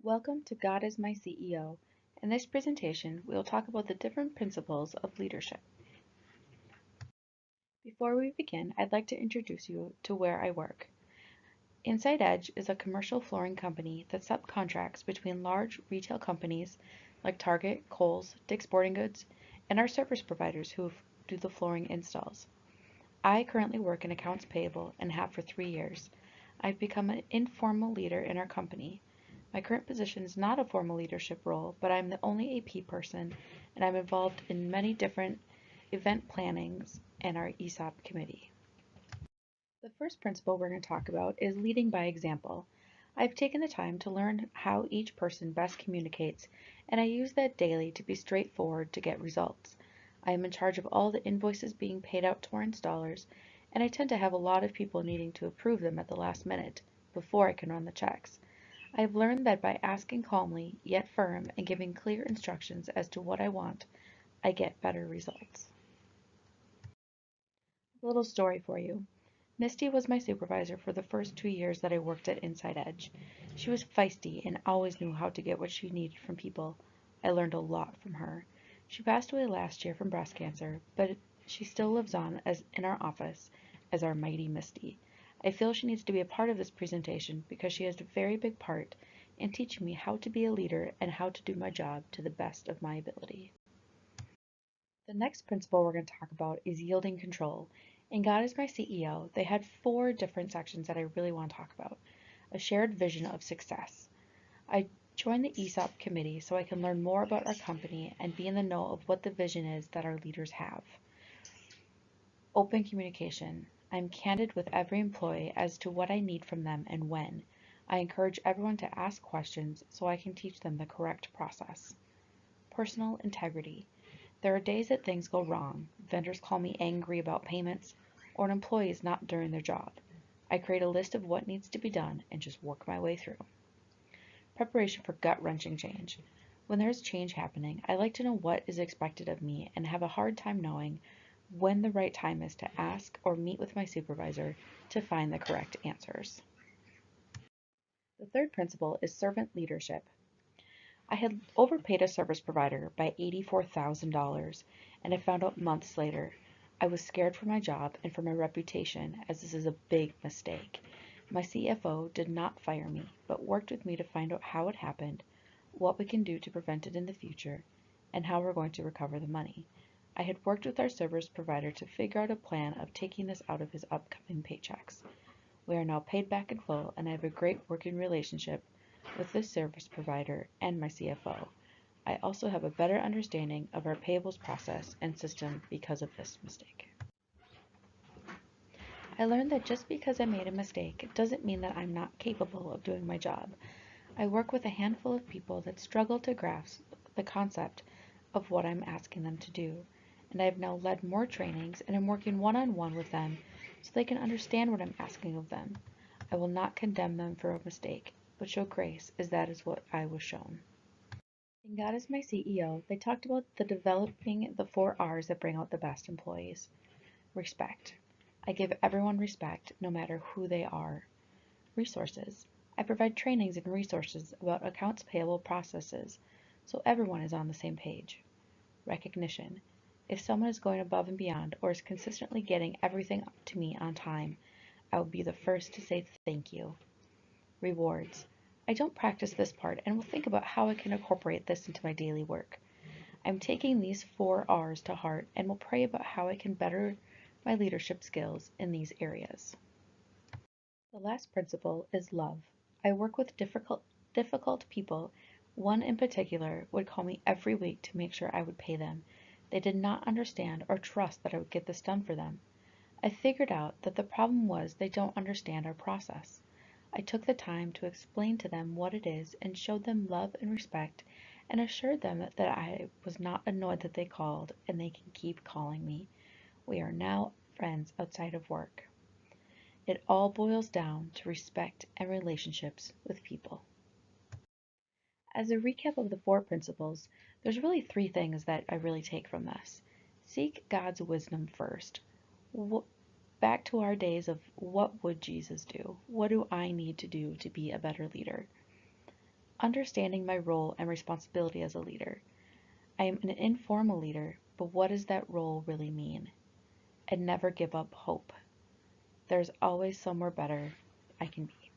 Welcome to God is my CEO. In this presentation, we will talk about the different principles of leadership. Before we begin, I'd like to introduce you to where I work. Inside Edge is a commercial flooring company that subcontracts between large retail companies like Target, Kohl's, Dick's Sporting Goods, and our service providers who do the flooring installs. I currently work in accounts payable and have for 3 years. I've become an informal leader in our company. My current position is not a formal leadership role, but I'm the only AP person and I'm involved in many different event plannings and our ESOP committee. The first principle we're going to talk about is leading by example. I've taken the time to learn how each person best communicates, and I use that daily to be straightforward to get results. I am in charge of all the invoices being paid out to our installers, and I tend to have a lot of people needing to approve them at the last minute before I can run the checks. I have learned that by asking calmly, yet firm, and giving clear instructions as to what I want, I get better results. A little story for you. Misty was my supervisor for the first 2 years that I worked at Inside Edge. She was feisty and always knew how to get what she needed from people. I learned a lot from her. She passed away last year from breast cancer, but she still lives on as in our office as our mighty Misty. I feel she needs to be a part of this presentation because she has a very big part in teaching me how to be a leader and how to do my job to the best of my ability. The next principle we're going to talk about is yielding control. In God is my CEO, they had 4 different sections that I really want to talk about. A shared vision of success. I joined the ESOP committee so I can learn more about our company and be in the know of what the vision is that our leaders have. Open communication. I'm candid with every employee as to what I need from them and when. I encourage everyone to ask questions so I can teach them the correct process. Personal integrity. There are days that things go wrong. Vendors call me angry about payments, or an employee is not doing their job. I create a list of what needs to be done and just work my way through. Preparation for gut-wrenching change. When there's change happening, I like to know what is expected of me and have a hard time knowing when the right time is to ask or meet with my supervisor to find the correct answers. The third principle is servant leadership. I had overpaid a service provider by $84,000, and I found out months later. I was scared for my job and for my reputation, as this is a big mistake. My CFO did not fire me, but worked with me to find out how it happened, what we can do to prevent it in the future, and how we're going to recover the money. I had worked with our service provider to figure out a plan of taking this out of his upcoming paychecks. We are now paid back in full, and I have a great working relationship with this service provider and my CFO. I also have a better understanding of our payables process and system because of this mistake. I learned that just because I made a mistake doesn't mean that I'm not capable of doing my job. I work with a handful of people that struggle to grasp the concept of what I'm asking them to do, and I've now led more trainings and am working one-on-one with them so they can understand what I'm asking of them. I will not condemn them for a mistake, but show grace as that is what I was shown. In God is my CEO, they talked about the developing the 4 R's that bring out the best employees. Respect. I give everyone respect, no matter who they are. Resources. I provide trainings and resources about accounts payable processes, so everyone is on the same page. Recognition. If someone is going above and beyond or is consistently getting everything to me on time, I will be the first to say thank you. Rewards. I don't practice this part and will think about how I can incorporate this into my daily work. I'm taking these 4 R's to heart and will pray about how I can better my leadership skills in these areas. The last principle is love. I work with difficult people. One in particular would call me every week to make sure I would pay them. They did not understand or trust that I would get this done for them. I figured out that the problem was they don't understand our process. I took the time to explain to them what it is and showed them love and respect and assured them that I was not annoyed that they called and they can keep calling me. We are now friends outside of work. It all boils down to respect and relationships with people. As a recap of the 4 principles, there's really 3 things that I really take from this. Seek God's wisdom first. Back to our days of what would Jesus do? What do I need to do to be a better leader? Understanding my role and responsibility as a leader. I am an informal leader, but what does that role really mean? And never give up hope. There's always somewhere better I can be.